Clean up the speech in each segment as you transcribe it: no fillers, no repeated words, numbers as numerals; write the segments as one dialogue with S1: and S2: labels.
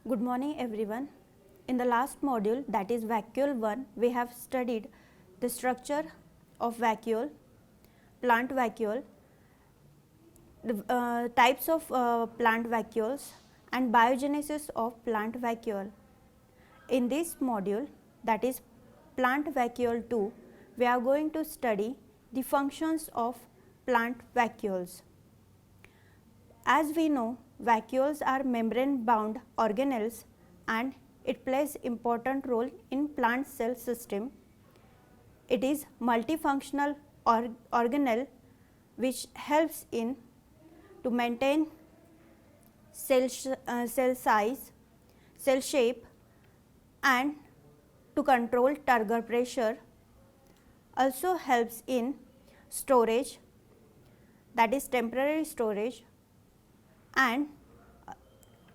S1: Good morning everyone. In the last module, that is vacuole 1, we have studied the structure of vacuole, plant vacuole, the types of plant vacuoles and biogenesis of plant vacuole. In this module, that is plant vacuole 2, we are going to study the functions of plant vacuoles. As we know, vacuoles are membrane bound organelles and it plays important role in plant cell system. It is multifunctional organelle which helps in to maintain cell size, cell shape and to control turgor pressure, also helps in storage, that is temporary storage, and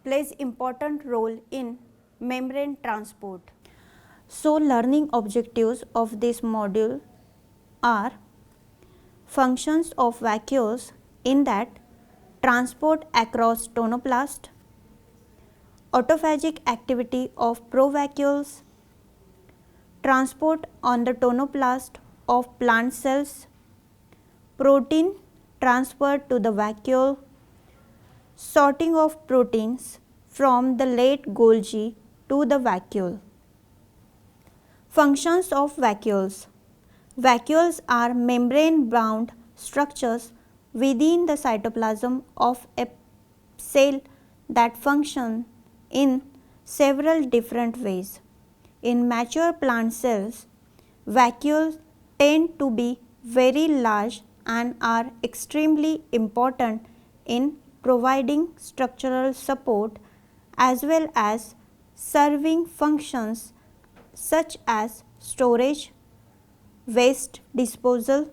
S1: plays important role in membrane transport. So, learning objectives of this module are functions of vacuoles in that transport across tonoplast, autophagic activity of provacuoles, transport on the tonoplast of plant cells, protein transferred to the vacuole, sorting of proteins from the late Golgi to the vacuole. Functions of vacuoles. Vacuoles are membrane bound structures within the cytoplasm of a cell that function in several different ways. In mature plant cells, vacuoles tend to be very large and are extremely important in providing structural support as well as serving functions such as storage, waste disposal,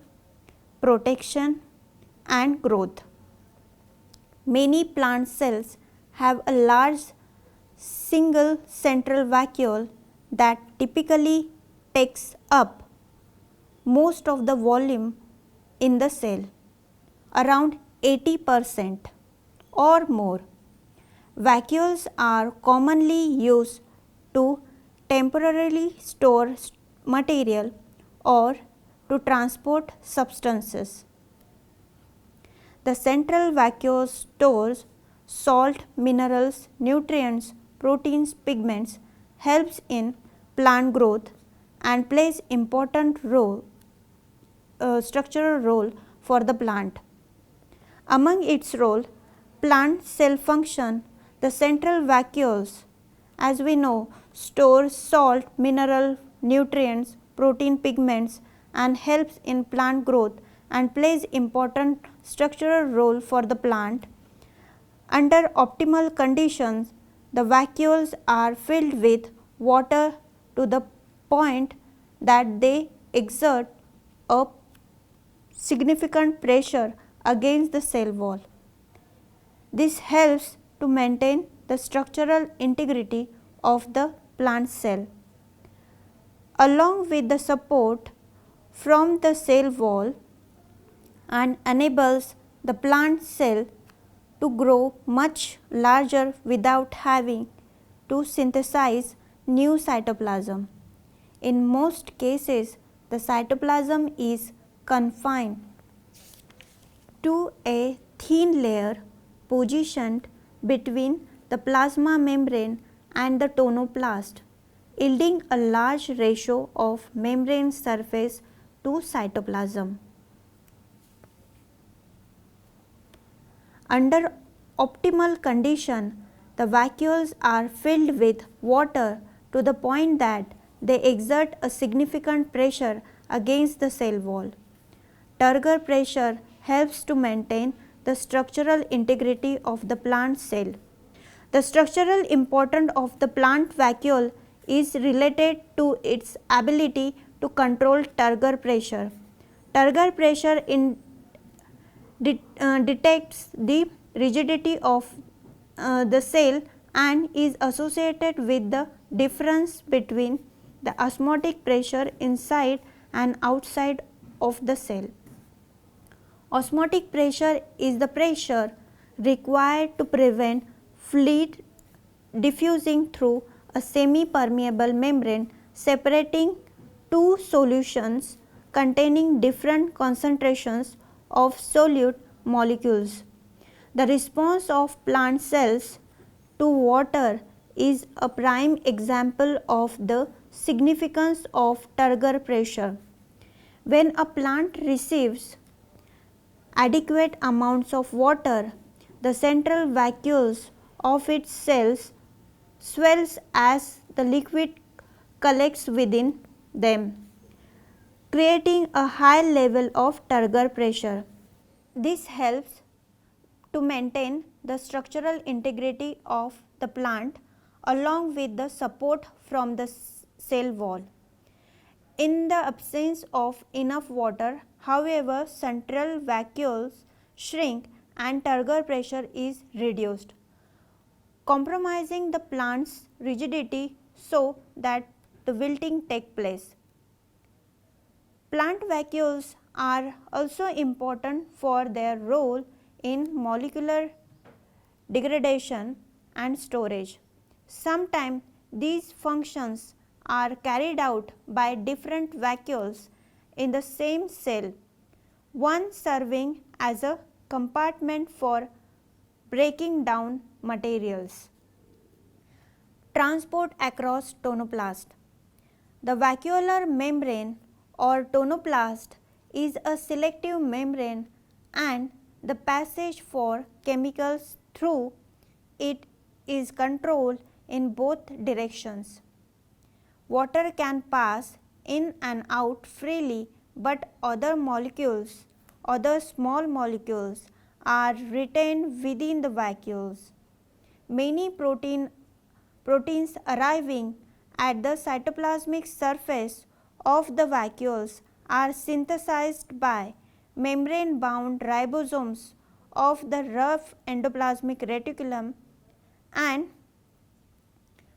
S1: protection and growth. Many plant cells have a large single central vacuole that typically takes up most of the volume in the cell, around 80% or more. Vacuoles are commonly used to temporarily store material or to transport substances. The central vacuole stores salt, minerals, nutrients, proteins, pigments, helps in plant growth and plays important structural role for the plant. Among its role, plant cell function, the central vacuoles, as we know, stores salt, mineral, nutrients, protein, pigments and helps in plant growth and plays important structural role for the plant. Under optimal conditions, the vacuoles are filled with water to the point that they exert a significant pressure against the cell wall. This helps to maintain the structural integrity of the plant cell. Along with the support from the cell wall and enables the plant cell to grow much larger without having to synthesize new cytoplasm. In most cases, the cytoplasm is confined to a thin layer positioned between the plasma membrane and the tonoplast, yielding a large ratio of membrane surface to cytoplasm. Under optimal condition, the vacuoles are filled with water to the point that they exert a significant pressure against the cell wall. Turgor pressure helps to maintain the structural integrity of the plant cell. The structural importance of the plant vacuole is related to its ability to control turgor pressure. Turgor pressure detects the rigidity of the cell and is associated with the difference between the osmotic pressure inside and outside of the cell. Osmotic pressure is the pressure required to prevent fluid diffusing through a semi-permeable membrane separating two solutions containing different concentrations of solute molecules. The response of plant cells to water is a prime example of the significance of turgor pressure. When a plant receives adequate amounts of water, the central vacuoles of its cells swells as the liquid collects within them, creating a high level of turgor pressure. This helps to maintain the structural integrity of the plant along with the support from the cell wall. In the absence of enough water, however, central vacuoles shrink and turgor pressure is reduced, compromising the plant's rigidity so that the wilting takes place. Plant vacuoles are also important for their role in molecular degradation and storage. Sometimes these functions are carried out by different vacuoles in the same cell, one serving as a compartment for breaking down materials. Transport across tonoplast. The vacuolar membrane or tonoplast is a selective membrane and the passage for chemicals through it is controlled in both directions. Water can pass in and out freely, but other small molecules are retained within the vacuoles. Many proteins arriving at the cytoplasmic surface of the vacuoles are synthesized by membrane bound ribosomes of the rough endoplasmic reticulum and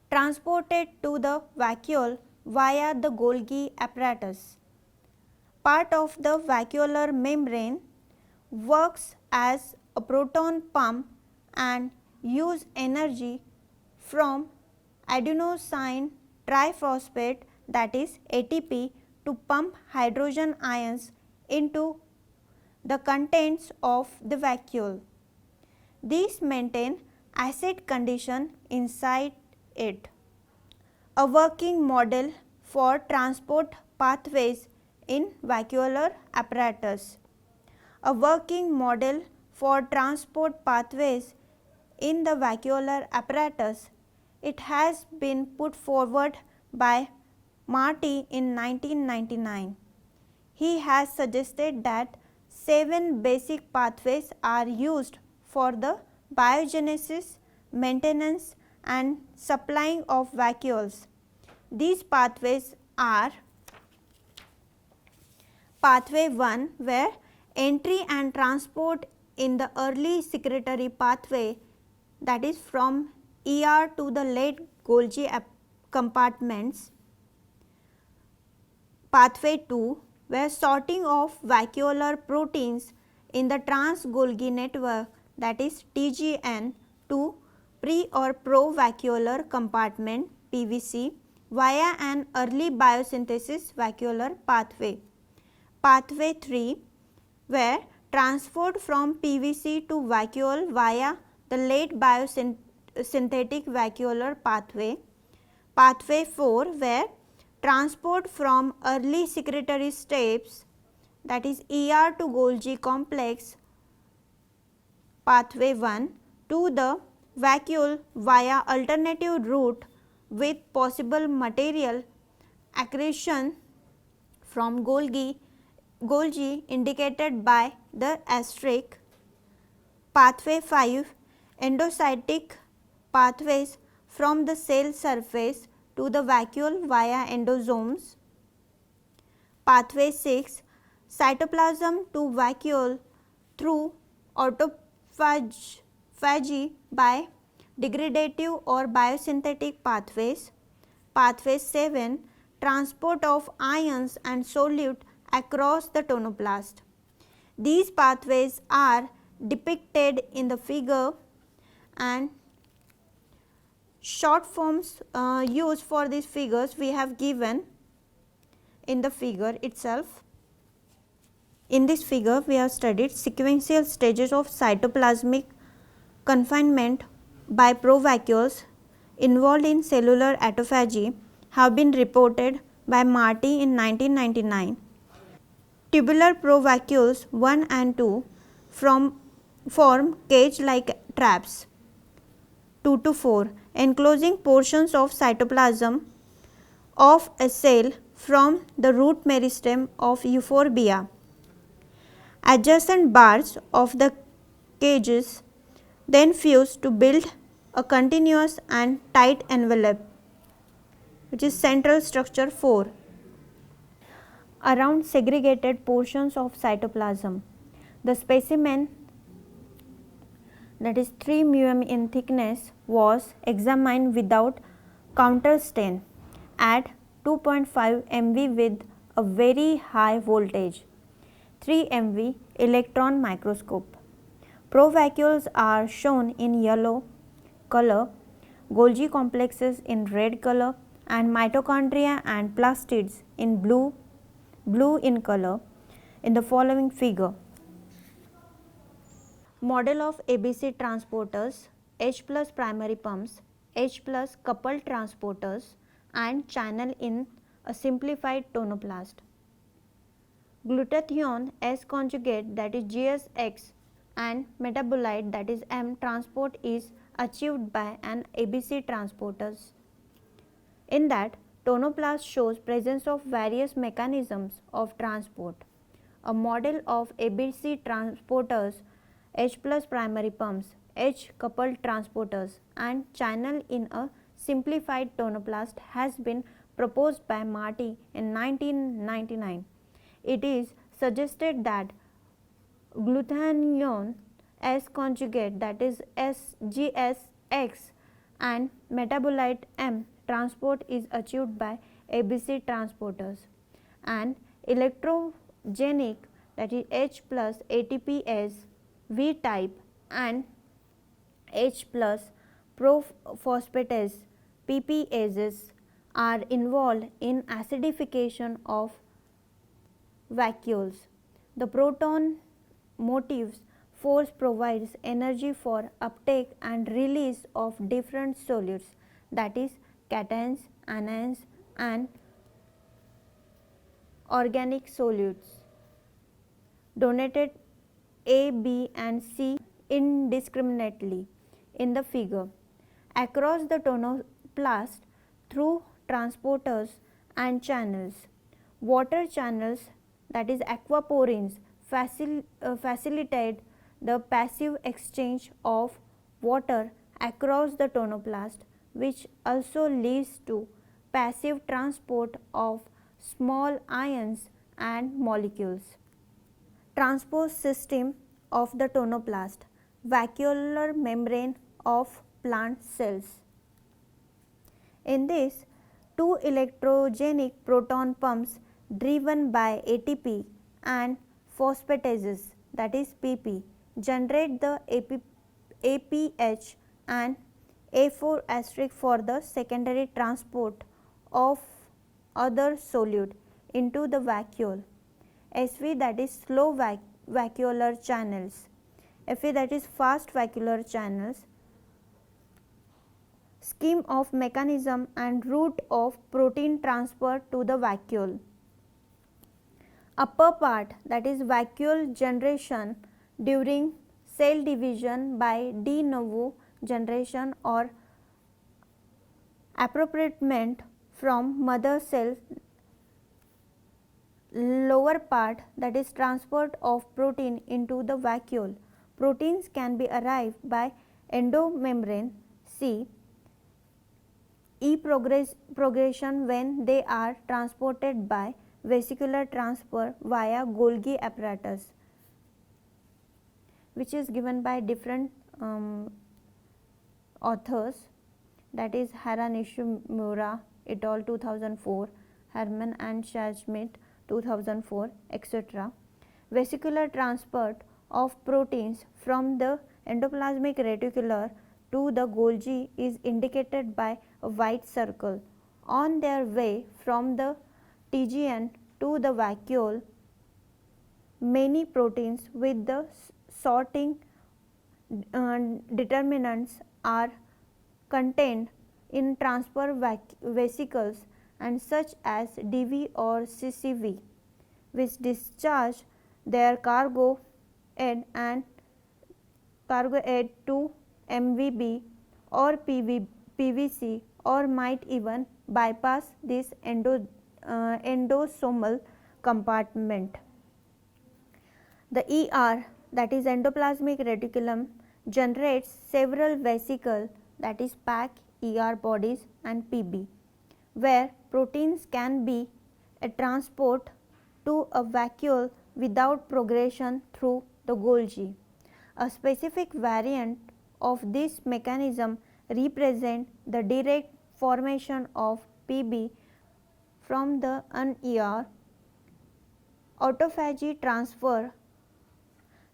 S1: transported to the vacuole via the Golgi apparatus. Part of the vacuolar membrane works as a proton pump and use energy from adenosine triphosphate, that is ATP, to pump hydrogen ions into the contents of the vacuole. These maintain acid condition inside it. A working model for transport pathways in vacuolar apparatus. A working model for transport pathways in the vacuolar apparatus. It has been put forward by Marty in 1999. He has suggested that 7 basic pathways are used for the biogenesis, maintenance and supplying of vacuoles. These pathways are: pathway 1, where entry and transport in the early secretory pathway, that is from ER to the late Golgi compartments. Pathway 2, where sorting of vacuolar proteins in the trans-Golgi network, that is TGN, to pre or pro-vacuolar compartment PVC via an early biosynthesis vacuolar pathway. Pathway 3, where transport from PVC to vacuole via the late biosynthetic vacuolar pathway. Pathway 4, where transport from early secretory steps, that is ER to Golgi complex, pathway 1, to the vacuole via alternative route with possible material accretion from Golgi indicated by the asterisk. Pathway 5, endocytic pathways from the cell surface to the vacuole via endosomes. Pathway 6, cytoplasm to vacuole through autophagy by degradative or biosynthetic pathways. Pathway 7, transport of ions and solute across the tonoplast. These pathways are depicted in the figure and Short forms used for these figures we have given in the figure itself. In this figure we have studied sequential stages of cytoplasmic confinement by provacuoles involved in cellular autophagy have been reported by Marty in 1999. Tubular provacuoles 1 and 2 form cage-like traps 2 to 4 enclosing portions of cytoplasm of a cell from the root meristem of Euphorbia. Adjacent bars of the cages then fuse to build a continuous and tight envelope, which is central structure 4, around segregated portions of cytoplasm. The specimen, that is 3 mm in thickness, was examined without counterstain at 2.5 MV with a very high voltage 3 MV electron microscope. Provacuoles are shown in yellow color, Golgi complexes in red color, and mitochondria and plastids in blue in color in the following figure. Model of ABC transporters, H plus primary pumps, H plus coupled transporters and channel in a simplified tonoplast. Glutathione S conjugate, that is GSX, and metabolite, that is M transport is achieved by an ABC transporters. In that, tonoplast shows presence of various mechanisms of transport. A model of ABC transporters, H plus primary pumps, H coupled transporters and channel in a simplified tonoplast has been proposed by Marty in 1999. It is suggested that glutathione S conjugate, that is GSX, and metabolite M transport is achieved by ABC transporters, and electrogenic, that is H plus ATPase V type and H plus prophosphatase PPases are involved in acidification of vacuoles. The proton motives force provides energy for uptake and release of different solutes, that is cations, anions and organic solutes. Donated A, B and C indiscriminately in the figure across the tonoplast through transporters and channels. Water channels, that is aquaporins, facilitate the passive exchange of water across the tonoplast, which also leads to passive transport of small ions and molecules. Transport system of the tonoplast, vacuolar membrane of plant cells. In this, 2 electrogenic proton pumps driven by ATP and phosphatases, that is PP, generate the APH and A4 asterisk for the secondary transport of other solute into the vacuole. SV, that is slow vacuolar channels, FA, that is fast vacuolar channels. Scheme of mechanism and route of protein transfer to the vacuole. Upper part, that is vacuole generation during cell division by de novo generation or appropriament from mother cell. Lower part, that is transport of protein into the vacuole. Proteins can be arrived by endomembrane C. Progression when they are transported by vesicular transfer via Golgi apparatus, which is given by different authors, that is Hara Nishimura et al. 2004, Herman and Schmidt 2004, etc. Vesicular transport of proteins from the endoplasmic reticulum to the Golgi is indicated by a white circle. On their way from the TGN to the vacuole, many proteins with the sorting determinants are contained in transfer vesicles and such as DV or CCV, which discharge their cargo aid to MVB or PVC, or might even bypass this endosomal compartment. The ER, that is endoplasmic reticulum, generates several vesicles, that is PAC, ER bodies and PB, where proteins can be transport to a vacuole without progression through the Golgi. A specific variant of this mechanism represents the direct formation of PB from the un-ER. Autophagy transfer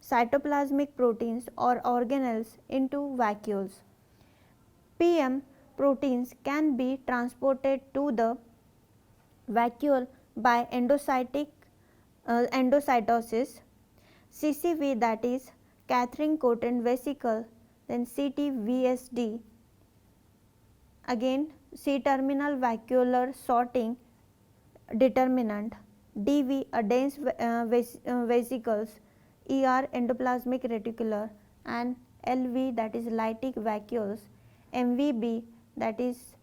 S1: cytoplasmic proteins or organelles into vacuoles. PM proteins can be transported to the vacuole by endocytosis. CCV, that is Catherine coated vesicle, then CTVSD, again C-terminal vacuolar sorting determinant, DV a dense vesicles, ER endoplasmic reticular, and LV, that is lytic vacuoles, MVB, that is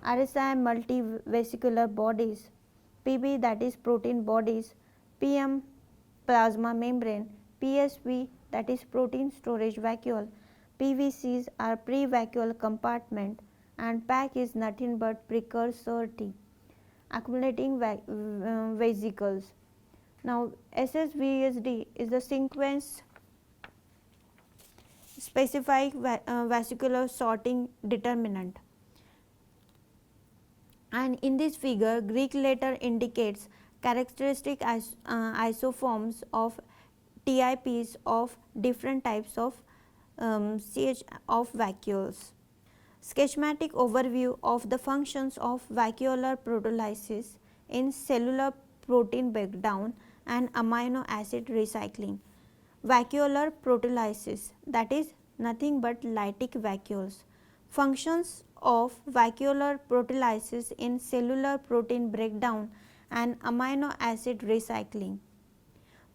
S1: RSI multivesicular bodies, PB, that is protein bodies, PM plasma membrane, PSV, that is protein storage vacuole, PVCs are pre-vacuole compartment, and PAC is nothing but precursor T, accumulating vesicles. Now, SSVSD is the sequence specific vesicular sorting determinant, and in this figure Greek letter indicates characteristic isoforms of TIPs of different types of CH of vacuoles. Schematic overview of the functions of vacuolar proteolysis in cellular protein breakdown and amino acid recycling. Vacuolar proteolysis, that is nothing but lytic vacuoles. Functions of vacuolar proteolysis in cellular protein breakdown and amino acid recycling.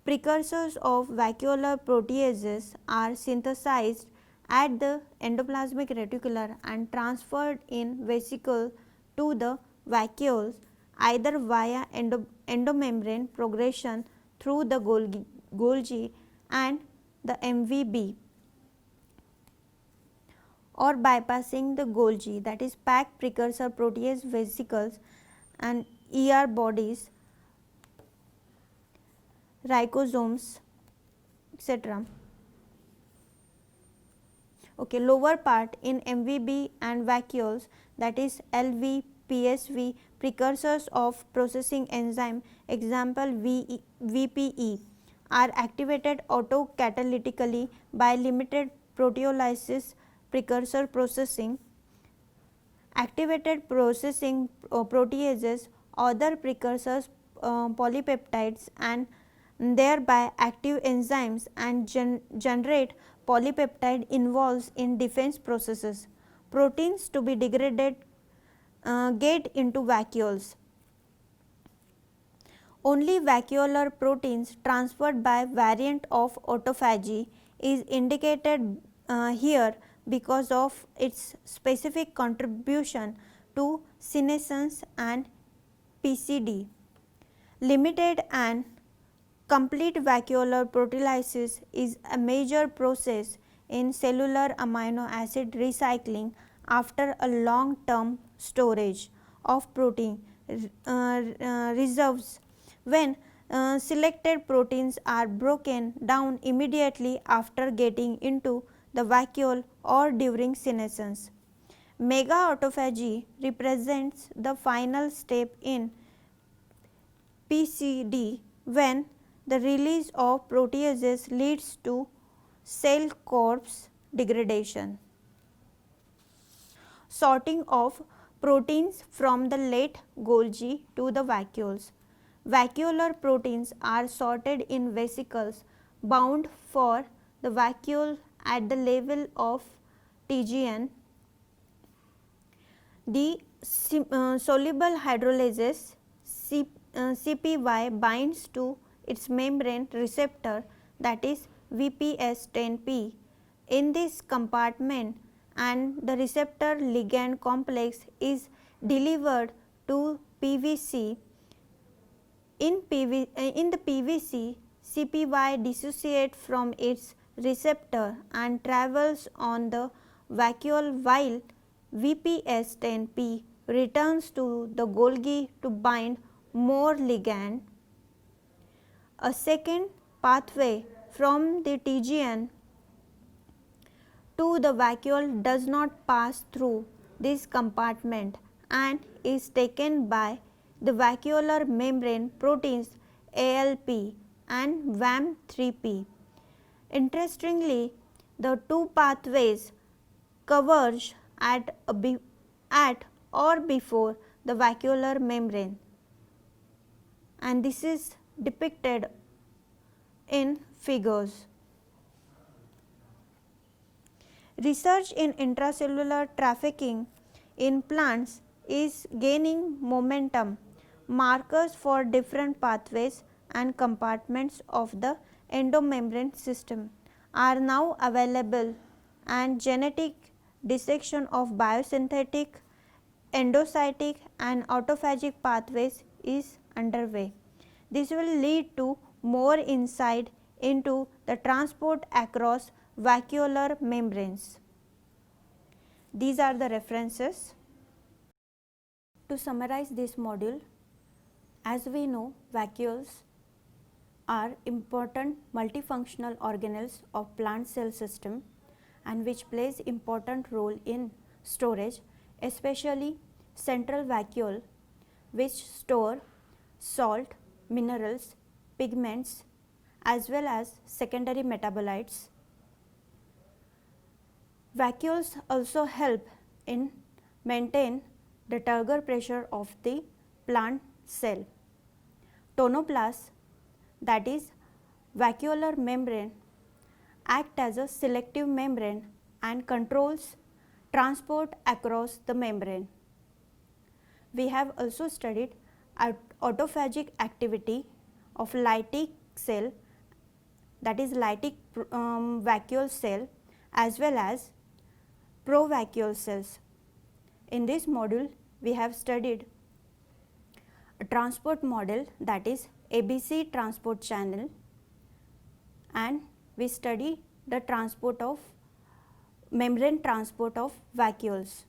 S1: Precursors of vacuolar proteases are synthesized at the endoplasmic reticulum and transferred in vesicle to the vacuoles either via endomembrane progression through the Golgi and the MVB, or bypassing the Golgi, that is PAC precursor protease vesicles and ER bodies, ribosomes, etc. Okay, lower part in MVB and vacuoles, that is LV, PSV, precursors of processing enzyme, example VPE, are activated autocatalytically by limited proteolysis precursor processing. Activated processing proteases, other precursors polypeptides and thereby active enzymes and generate polypeptide involves in defense processes. Proteins to be degraded get into vacuoles. Only vacuolar proteins transferred by variant of autophagy is indicated here because of its specific contribution to senescence and PCD. Limited and complete vacuolar proteolysis is a major process in cellular amino acid recycling after a long term storage of protein reserves, when selected proteins are broken down immediately after getting into the vacuole or during senescence. Mega autophagy represents the final step in PCD when the release of proteases leads to cell corpse degradation. sorting of proteins from the late Golgi to the vacuoles. Vacuolar proteins are sorted in vesicles bound for the vacuole at the level of TGN. The soluble hydrolases CPY binds to its membrane receptor, that is VPS10P in this compartment, and the receptor ligand complex is delivered to PVC. In the PVC, CPY dissociates from its receptor and travels on the vacuole, while VPS10P returns to the Golgi to bind more ligand. A second pathway from the TGN to the vacuole does not pass through this compartment and is taken by the vacuolar membrane proteins ALP and VAM3P. Interestingly, the two pathways converge at or before the vacuolar membrane, and this is depicted in figures. Research in intracellular trafficking in plants is gaining momentum. Markers for different pathways and compartments of the endomembrane system are now available, and genetic dissection of biosynthetic, endocytic and autophagic pathways is underway. This will lead to more insight into the transport across vacuolar membranes. These are the references. To summarize this module, as we know, vacuoles are important multifunctional organelles of plant cell system and which plays important role in storage, especially central vacuole, which store salt, minerals, pigments as well as secondary metabolites. Vacuoles also help in maintain the turgor pressure of the plant cell. Tonoplast, that is vacuolar membrane, act as a selective membrane and controls transport across the membrane. We have also studied autophagic activity of lytic cell, that is lytic vacuole cell as well as provacuole cells. In this module, we have studied a transport model, that is ABC transport channel, and we study the transport of membrane transport of vacuoles.